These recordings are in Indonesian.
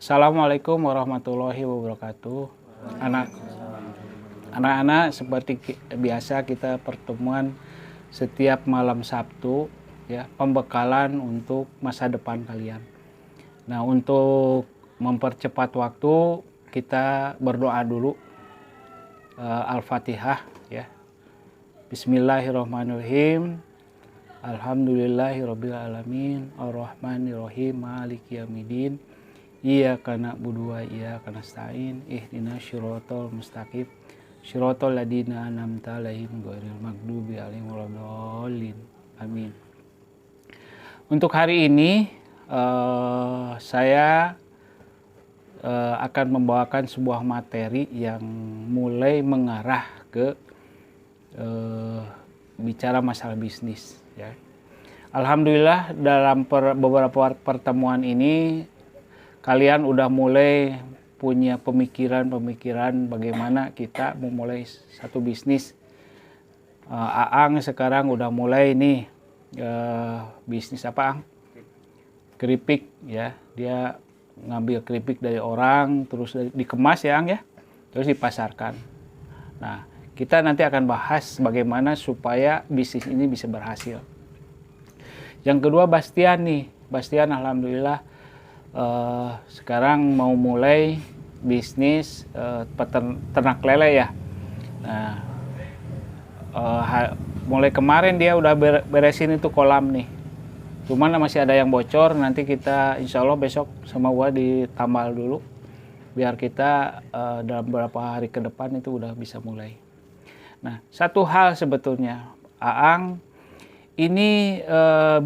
Assalamualaikum warahmatullahi wabarakatuh. Anak-anak, seperti biasa kita pertemuan setiap malam Sabtu, ya, pembekalan untuk masa depan kalian. Nah, untuk mempercepat waktu, kita berdoa dulu, Al-Fatihah, ya. Bismillahirrahmanirrahim. Alhamdulillahirabbil alamin, arrahmanirrahim, maliki yaumiddin. Iyyaka na'budu wa iyyaka nasta'in, ihdinas shiratal mustaqim, shiratal ladzina an'amta 'alaihim ghairil maghdubi 'alaihim waladdallin. Amin. Untuk hari ini saya akan membawakan sebuah materi yang mulai mengarah ke bicara masalah bisnis, ya. Alhamdulillah dalam beberapa pertemuan ini kalian udah mulai punya pemikiran bagaimana kita memulai satu bisnis. Aang sekarang udah mulai nih bisnis apa, Ang? Keripik, ya. Dia ngambil keripik dari orang, terus dikemas, ya, Ang, ya, terus dipasarkan. Nah, kita nanti akan bahas bagaimana supaya bisnis ini bisa berhasil. Yang kedua, Bastian nih. Bastian alhamdulillah sekarang mau mulai bisnis ternak lele, ya. Nah, mulai kemarin dia udah beresin itu kolam nih. Cuman masih ada yang bocor, nanti kita insya Allah besok sama gua ditambal dulu. Biar kita dalam beberapa hari ke depan itu udah bisa mulai. Nah, satu hal sebetulnya, Aang, ini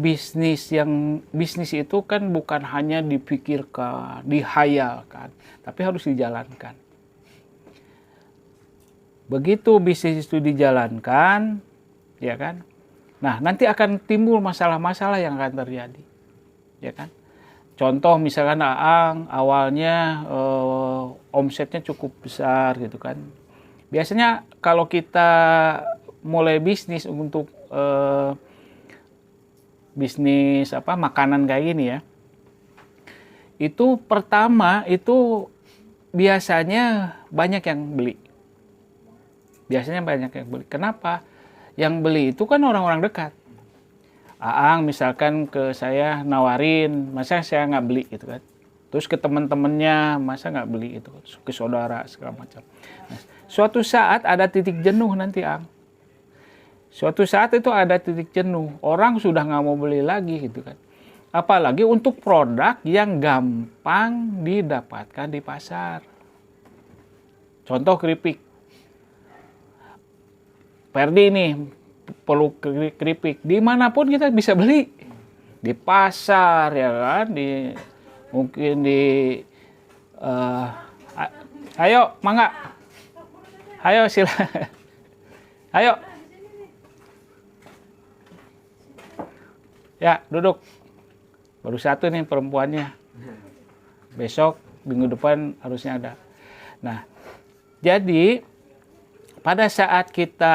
bisnis itu kan bukan hanya dipikirkan, dihayalkan, tapi harus dijalankan. Begitu bisnis itu dijalankan, ya kan? Nah, nanti akan timbul masalah-masalah yang akan terjadi, ya kan? Contoh misalkan Aang awalnya omsetnya cukup besar gitu kan. Biasanya kalau kita mulai bisnis untuk bisnis makanan kayak gini, ya, itu pertama itu biasanya banyak yang beli. Kenapa? Yang beli itu kan orang-orang dekat. Aang misalkan ke saya nawarin, masa saya nggak beli gitu kan. Terus ke teman-temannya, masa nggak beli itu, ke saudara segala macam. Nah, suatu saat ada titik jenuh nanti, Ang. Suatu saat itu ada titik jenuh, orang sudah nggak mau beli lagi gitu kan. Apalagi untuk produk yang gampang didapatkan di pasar. Contoh keripik. Perdi nih perlu keripik, dimanapun kita bisa beli. Di pasar, ya kan, mungkin di ayo mangga, ayo silakan, ayo, ya duduk, baru satu nih perempuannya, besok minggu depan harusnya ada. Nah, jadi pada saat kita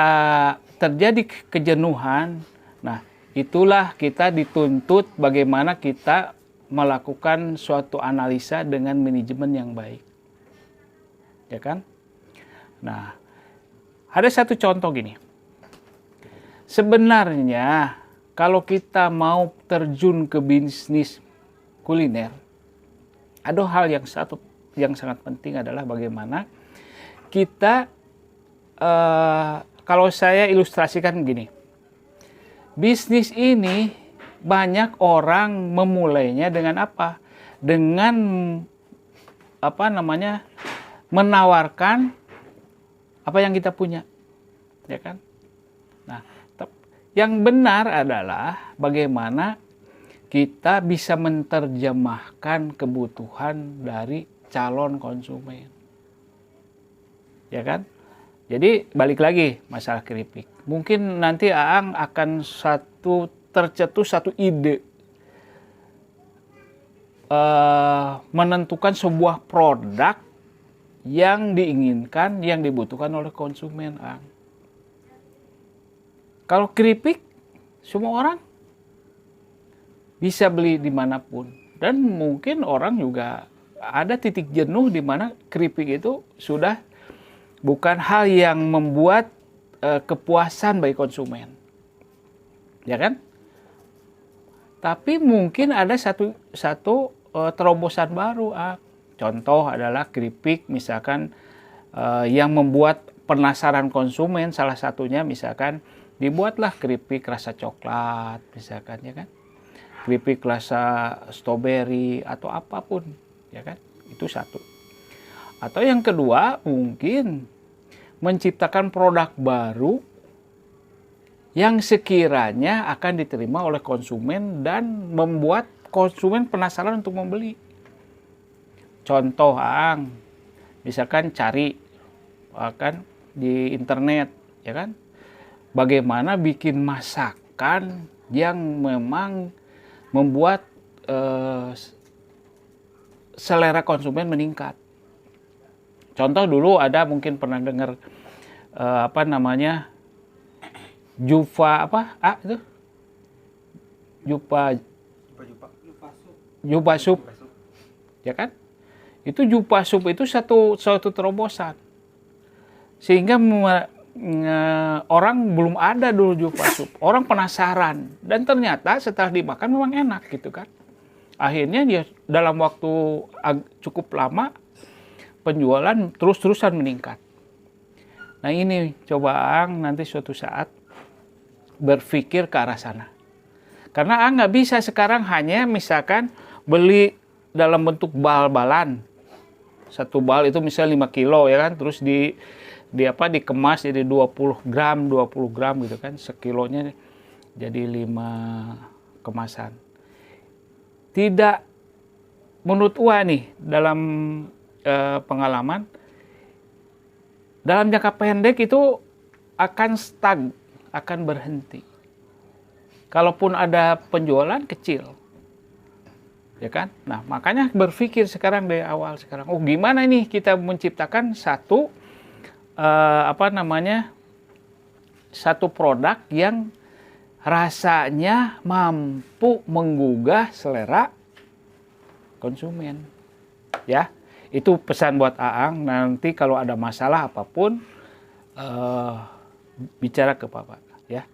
terjadi kejenuhan, nah itulah kita dituntut bagaimana kita melakukan suatu analisa dengan manajemen yang baik, ya kan? Nah, ada satu contoh gini. Sebenarnya kalau kita mau terjun ke bisnis kuliner, ada hal yang sangat penting adalah bagaimana kita kalau saya ilustrasikan begini. Bisnis ini banyak orang memulainya dengan apa? Dengan menawarkan apa yang kita punya, ya kan? Nah, yang benar adalah bagaimana kita bisa menerjemahkan kebutuhan dari calon konsumen, ya kan? Jadi balik lagi masalah keripik. Mungkin nanti Aang akan tercetus satu ide menentukan sebuah produk yang diinginkan, yang dibutuhkan oleh konsumen, Aang. Kalau keripik, semua orang bisa beli dimanapun. Dan mungkin orang juga ada titik jenuh di mana keripik itu sudah bukan hal yang membuat kepuasan bagi konsumen, ya kan? Tapi mungkin ada satu terobosan baru. Contoh adalah keripik misalkan yang membuat penasaran konsumen, salah satunya misalkan dibuatlah keripik rasa coklat misalkan, ya kan? Keripik rasa stroberi atau apapun, ya kan? Itu satu. Atau yang kedua mungkin menciptakan produk baru yang sekiranya akan diterima oleh konsumen dan membuat konsumen penasaran untuk membeli. Contoh, misalkan cari kan di internet, ya kan, bagaimana bikin masakan yang memang membuat selera konsumen meningkat. Contoh dulu ada mungkin pernah dengar Jupa itu? Jupa sup. Ya kan? Itu Jupa sup itu satu terobosan. Sehingga orang belum ada dulu Jupa sup. Orang penasaran dan ternyata setelah dimakan memang enak gitu kan. Akhirnya dia dalam waktu cukup lama penjualan terus-terusan meningkat. Nah ini coba nanti suatu saat berpikir ke arah sana. Karena nggak bisa sekarang hanya misalkan beli dalam bentuk bal-balan. Satu bal itu misalnya 5 kilo, ya kan, terus dikemas jadi 20 gram gitu kan, sekilonya jadi 5 kemasan. Tidak, menurut Wah nih dalam pengalaman, dalam jangka pendek itu akan stuck, akan berhenti. Kalaupun ada penjualan kecil, ya kan? Nah makanya berpikir sekarang dari awal sekarang, gimana nih kita menciptakan satu satu produk yang rasanya mampu menggugah selera konsumen, ya. Itu pesan buat Aang, nanti kalau ada masalah apapun bicara ke Bapak, ya.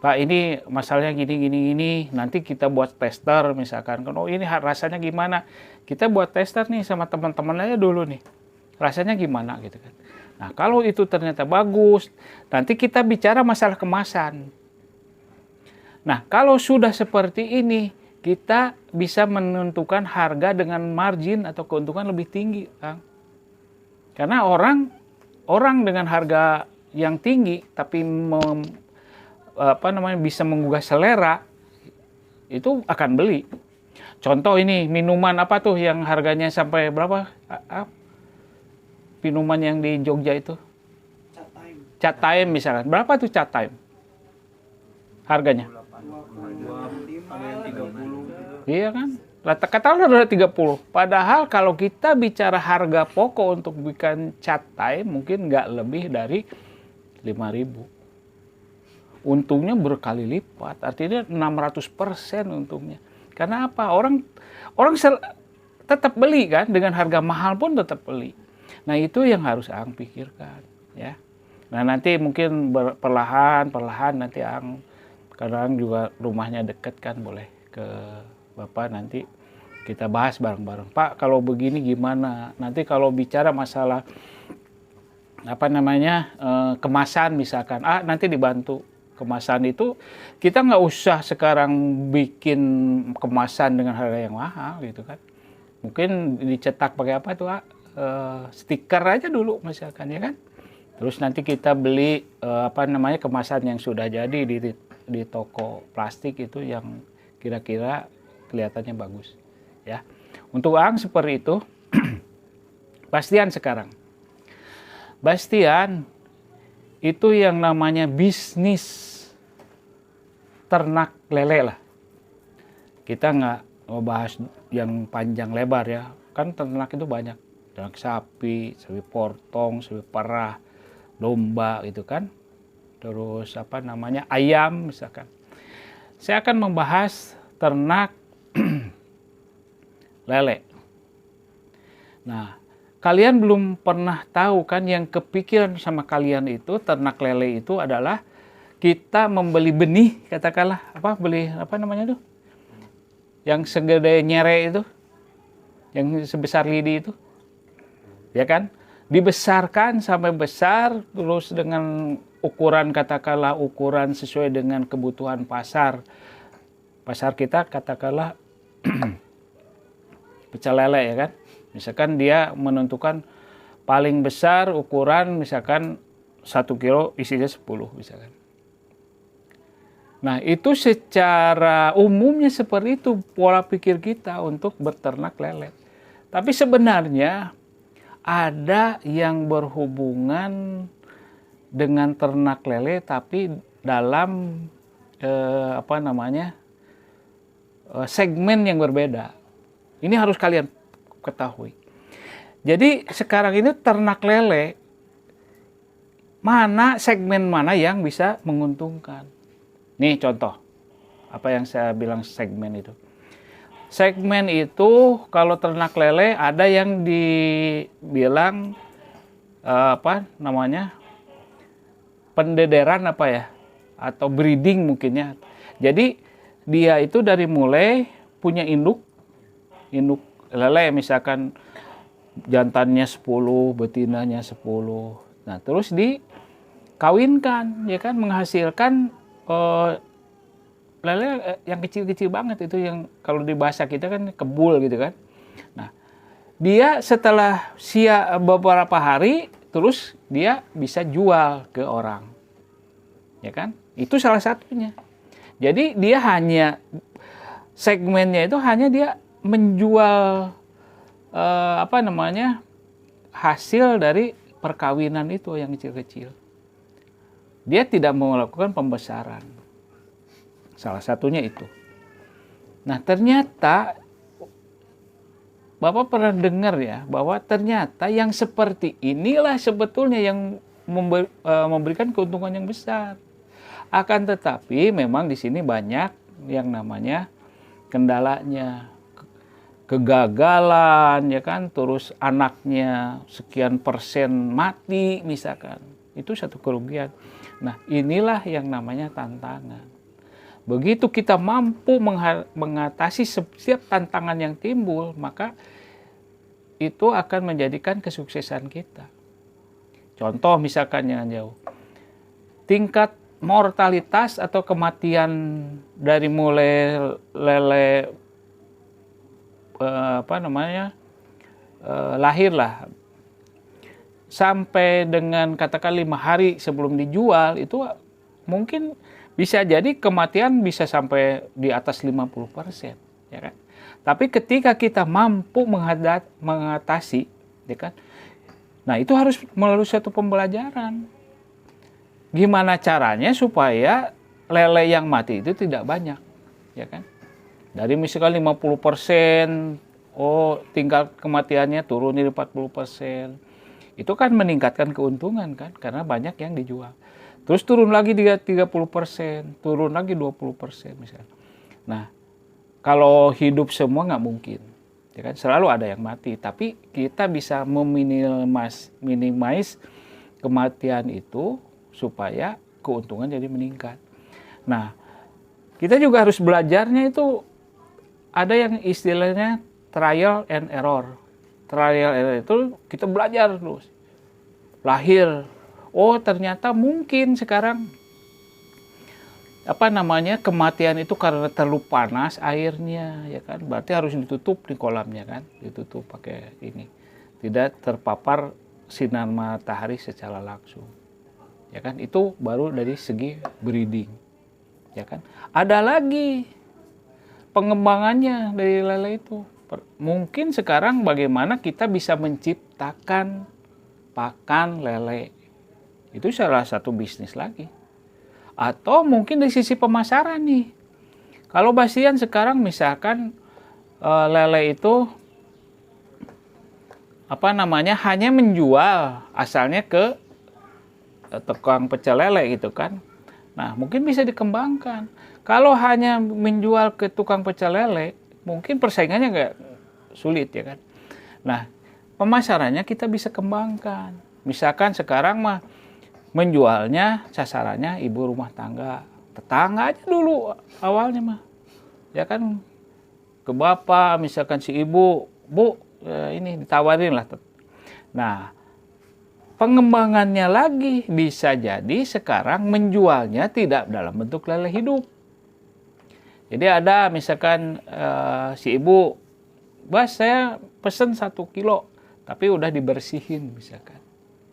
Pak, ini masalahnya gini, nanti kita buat tester misalkan, ini rasanya gimana? Kita buat tester nih sama teman-teman aja dulu nih, rasanya gimana gitu kan. Nah kalau itu ternyata bagus, nanti kita bicara masalah kemasan. Nah kalau sudah seperti ini, kita bisa menentukan harga dengan margin atau keuntungan lebih tinggi, Kang. Karena orang dengan harga yang tinggi tapi bisa menggugah selera, itu akan beli. Contoh ini minuman apa tuh yang harganya sampai berapa? Minuman yang di Jogja itu? Cat time misalkan. Berapa tuh cat time? Harganya? 30. Iya kan? Katakanlah udah 30. Padahal kalau kita bicara harga pokok untuk bikin cat time mungkin nggak lebih dari 5.000. Untungnya berkali lipat. Artinya 600% untungnya. Karena apa? Orang tetap beli kan, dengan harga mahal pun tetap beli. Nah itu yang harus Aang pikirkan, ya. Nah nanti mungkin perlahan nanti Aang, karena Aang juga rumahnya deket kan, boleh ke Bapak nanti kita bahas bareng-bareng. Pak, kalau begini gimana? Nanti kalau bicara masalah kemasan misalkan, nanti dibantu. Kemasan itu kita nggak usah sekarang bikin kemasan dengan harga yang mahal gitu kan. Mungkin dicetak pakai apa tuh, stiker aja dulu misalkan, ya kan. Terus nanti kita beli kemasan yang sudah jadi di toko plastik itu yang kira-kira kelihatannya bagus, ya. Untuk Aang seperti itu. Bastian sekarang. Bastian itu yang namanya bisnis ternak lele lah. Kita nggak bahas yang panjang lebar ya. Kan ternak itu banyak. Ternak sapi potong, sapi perah, domba gitu kan. Terus ayam misalkan. Saya akan membahas ternak lele. Nah, kalian belum pernah tahu kan, yang kepikiran sama kalian itu ternak lele itu adalah kita membeli benih, katakanlah beli apa namanya tuh, yang segede nyere itu, yang sebesar lidi itu, ya kan, dibesarkan sampai besar, terus dengan ukuran, katakanlah ukuran sesuai dengan kebutuhan pasar kita, katakanlah pecel lele, ya kan. Misalkan dia menentukan paling besar ukuran misalkan 1 kilo isinya 10 misalkan. Nah, itu secara umumnya seperti itu pola pikir kita untuk berternak lele. Tapi sebenarnya ada yang berhubungan dengan ternak lele tapi dalam segmen yang berbeda. Ini harus kalian ketahui. Jadi sekarang ini ternak lele, segmen mana yang bisa menguntungkan. Nih contoh, apa yang saya bilang segmen itu. Segmen itu kalau ternak lele ada yang dibilang pendederan atau breeding mungkin ya. Jadi dia itu dari mulai punya induk lele, misalkan jantannya 10, betinanya 10. Nah, terus dikawinkan, ya kan, menghasilkan lele yang kecil-kecil banget itu, yang kalau di bahasa kita kan kebul gitu kan. Nah, dia setelah beberapa hari terus dia bisa jual ke orang. Ya kan? Itu salah satunya. Jadi dia segmennya itu hanya dia menjual hasil dari perkawinan itu yang kecil-kecil. Dia tidak melakukan pembesaran. Salah satunya itu. Nah, ternyata Bapak pernah dengar ya, bahwa ternyata yang seperti inilah sebetulnya yang memberikan keuntungan yang besar. Akan tetapi memang di sini banyak yang namanya kendalanya, kegagalan, ya kan, terus anaknya sekian persen mati misalkan, itu satu kerugian. Nah, inilah yang namanya tantangan. Begitu kita mampu mengatasi setiap tantangan yang timbul, maka itu akan menjadikan kesuksesan kita. Contoh misalkan yang jauh, tingkat mortalitas atau kematian dari mulai lele lahir lah sampai dengan katakan 5 hari sebelum dijual, itu mungkin bisa jadi kematian bisa sampai di atas 50%, ya kan. Tapi ketika kita mampu mengatasi, ya kan, nah itu harus melalui suatu pembelajaran. Gimana caranya supaya lele yang mati itu tidak banyak, ya kan? Dari misalkan 50%, tingkat kematiannya turun di 40%. Itu kan meningkatkan keuntungan kan, karena banyak yang dijual. Terus turun lagi 30%, turun lagi 20% misalnya. Nah, kalau hidup semua nggak mungkin, ya kan? Selalu ada yang mati. Tapi kita bisa minimize kematian itu supaya keuntungan jadi meningkat. Nah, kita juga harus belajarnya itu ada yang istilahnya trial and error. Trial and error itu kita belajar terus. Lahir, ternyata mungkin sekarang kematian itu karena terlalu panas airnya, ya kan. Berarti harus ditutup di kolamnya kan, ditutup pakai ini. Tidak terpapar sinar matahari secara langsung. Ya kan, itu baru dari segi breeding, ya kan. Ada lagi pengembangannya dari lele itu. Mungkin sekarang bagaimana kita bisa menciptakan pakan lele, itu salah satu bisnis lagi. Atau mungkin dari sisi pemasaran nih, kalau Bastian sekarang misalkan lele itu hanya menjual asalnya ke tukang pecel lele gitu kan. Nah, mungkin bisa dikembangkan. Kalau hanya menjual ke tukang pecel lele, mungkin persaingannya nggak sulit, ya kan. Nah, pemasarannya kita bisa kembangkan. Misalkan sekarang mah menjualnya sasarannya ibu rumah tangga, tetangga aja dulu awalnya mah, ya kan, ke bapak misalkan si ibu, bu ini ditawarin lah. Nah, pengembangannya lagi bisa jadi sekarang menjualnya tidak dalam bentuk lele hidup. Jadi ada misalkan si ibu, Bas saya pesen 1 kilo, tapi udah dibersihin misalkan,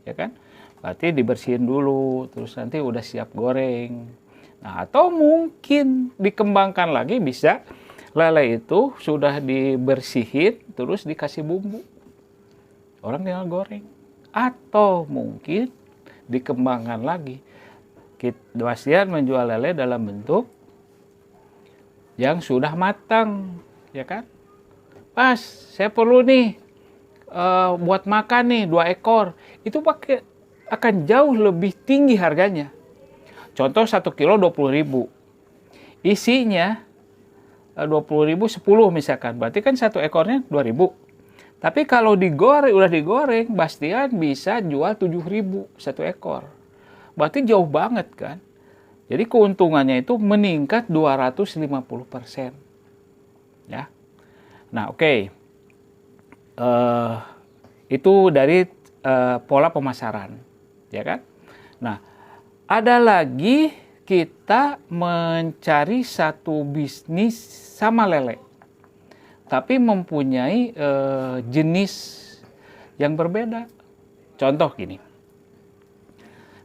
ya kan? Berarti dibersihin dulu, terus nanti udah siap goreng. Nah, atau mungkin dikembangkan lagi bisa lele itu sudah dibersihin, terus dikasih bumbu. Orang tinggal goreng. Atau mungkin dikembangkan lagi. Bastian menjual lele dalam bentuk yang sudah matang, ya kan? Pas, saya perlu nih buat makan nih 2 ekor. Itu akan jauh lebih tinggi harganya. Contoh 1 kilo 20.000. Isinya 20.000 10 misalkan. Berarti kan 1 ekornya 2.000. Tapi kalau udah digoreng, Bastian bisa jual 7.000 1 ekor. Berarti jauh banget kan? Jadi keuntungannya itu meningkat 250%. Ya. Nah, oke. Itu dari pola pemasaran, ya kan? Nah, ada lagi kita mencari satu bisnis sama lele, tapi mempunyai jenis yang berbeda. Contoh gini,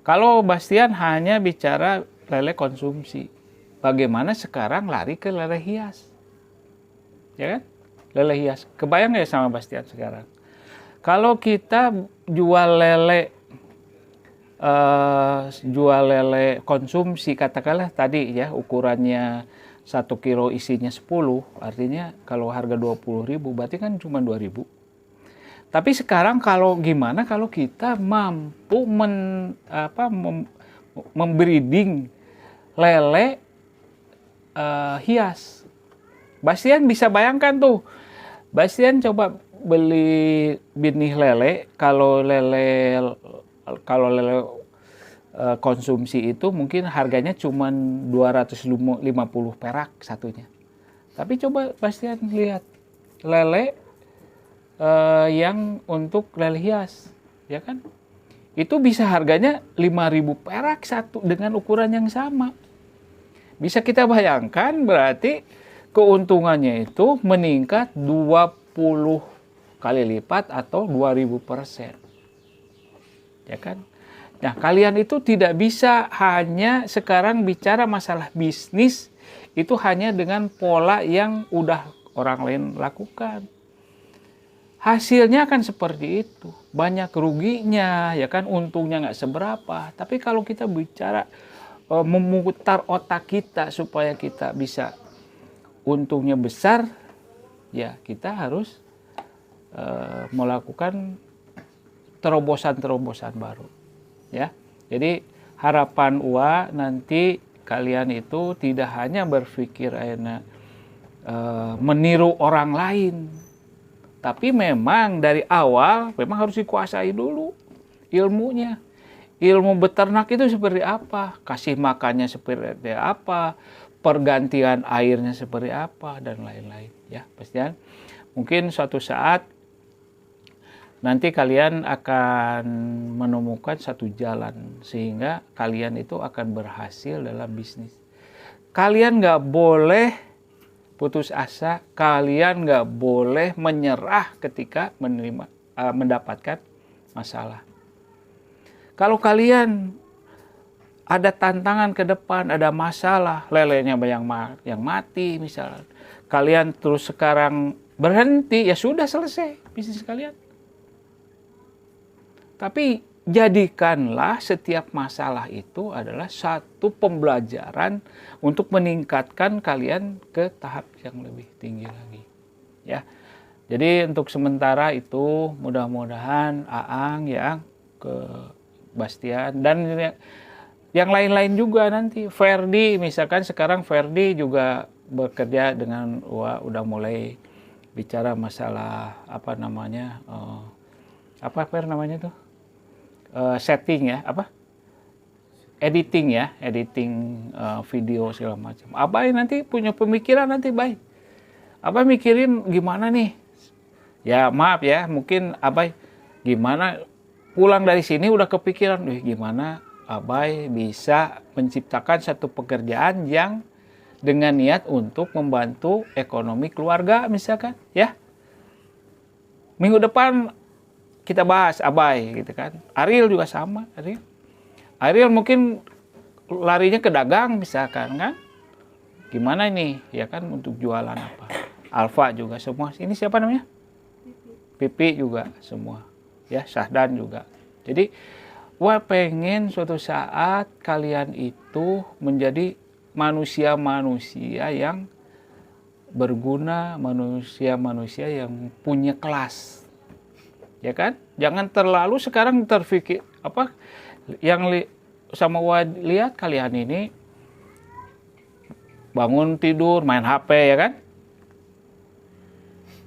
kalau Bastian hanya bicara lele konsumsi, bagaimana sekarang lari ke lele hias, ya kan? Lele hias, kebayang nggak sama Bastian sekarang? Kalau kita jual lele konsumsi, katakanlah tadi ya ukurannya 1 kilo isinya 10, artinya kalau harga 20.000 berarti kan cuma 2.000. Tapi sekarang kalau kita mampu membreeding lele hias. Bastian bisa bayangkan tuh, Bastian coba beli benih lele, kalau lele konsumsi itu mungkin harganya cuma 250 perak satunya. Tapi coba Bastian lihat lele yang untuk lele hias, ya kan? Itu bisa harganya 5.000 perak satu dengan ukuran yang sama. Bisa kita bayangkan berarti keuntungannya itu meningkat 20 kali lipat atau 2.000%. Ya kan? Nah, kalian itu tidak bisa hanya sekarang bicara masalah bisnis itu hanya dengan pola yang udah orang lain lakukan. Hasilnya kan seperti itu, banyak ruginya, ya kan, untungnya nggak seberapa. Tapi kalau kita bicara memutar otak kita supaya kita bisa untungnya besar, ya kita harus melakukan terobosan-terobosan baru, ya. Jadi harapan UA nanti kalian itu tidak hanya berpikir meniru orang lain. Tapi memang dari awal memang harus dikuasai dulu ilmunya. Ilmu beternak itu seperti apa, kasih makannya seperti apa, pergantian airnya seperti apa, dan lain-lain. Ya, pastinya mungkin suatu saat nanti kalian akan menemukan satu jalan sehingga kalian itu akan berhasil dalam bisnis. Kalian nggak boleh putus asa, kalian nggak boleh menyerah ketika mendapatkan masalah. Kalau kalian ada tantangan ke depan, ada masalah, lelenya yang mati misalnya, kalian terus sekarang berhenti, ya sudah selesai bisnis kalian. Tapi jadikanlah setiap masalah itu adalah satu pembelajaran untuk meningkatkan kalian ke tahap yang lebih tinggi lagi. Ya, jadi untuk sementara itu mudah-mudahan Aang ya ke Bastian dan yang lain-lain juga nanti. Ferdi misalkan sekarang Ferdi juga bekerja dengan udah mulai bicara masalah apa namanya tuh, setting ya, apa, editing ya, editing video segala macam. Abai nanti punya pemikiran nanti baik. Abai mikirin gimana nih, ya maaf ya, mungkin Abai gimana pulang dari sini udah kepikiran, gimana Abai bisa menciptakan satu pekerjaan yang dengan niat untuk membantu ekonomi keluarga misalkan, ya. Minggu depan kita bahas Abai gitu kan. Ariel juga sama, Ariel mungkin larinya ke dagang misalkan kan. Gimana ini ya kan untuk jualan apa. Alfa juga semua. Ini siapa namanya? Pipi juga semua. Ya, Syahdan juga. Jadi wah pengen suatu saat kalian itu menjadi manusia-manusia yang berguna, manusia-manusia yang punya kelas. Ya kan? Jangan terlalu sekarang terpikir apa yang sama lihat kalian ini bangun tidur main HP ya kan?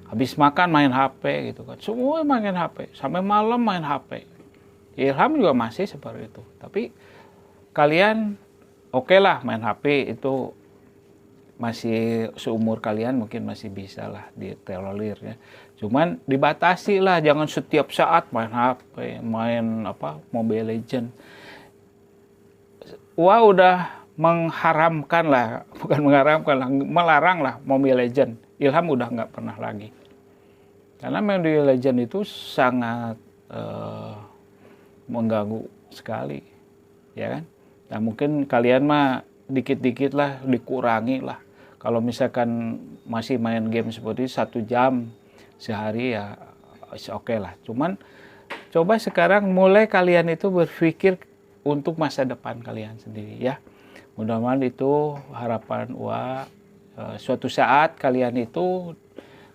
Habis makan main HP gitu kan. Semua main HP, sampai malam main HP. Ilham juga masih seperti itu. Tapi kalian oke lah main HP itu masih seumur kalian mungkin masih bisa lah ditolerir ya. Cuman dibatasi lah, jangan setiap saat main HP, main apa Mobile Legend. Wah udah mengharamkan lah, bukan mengharamkan lah, melarang lah Mobile Legend. Ilham udah nggak pernah lagi. Karena Mobile Legend itu sangat mengganggu sekali, ya kan? Nah mungkin kalian mah dikit-dikit lah, dikurangi lah. Kalau misalkan masih main game seperti 1 jam sehari ya oke lah. Cuman coba sekarang mulai kalian itu berpikir untuk masa depan kalian sendiri ya. Mudah-mudahan itu harapan suatu saat kalian itu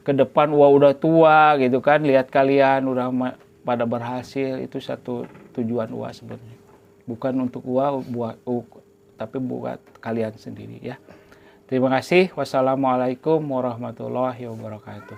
ke depan udah tua gitu kan, lihat kalian udah pada berhasil, itu satu tujuan sebenarnya. Bukan untuk tapi buat kalian sendiri ya. Terima kasih. Wassalamualaikum warahmatullahi wabarakatuh.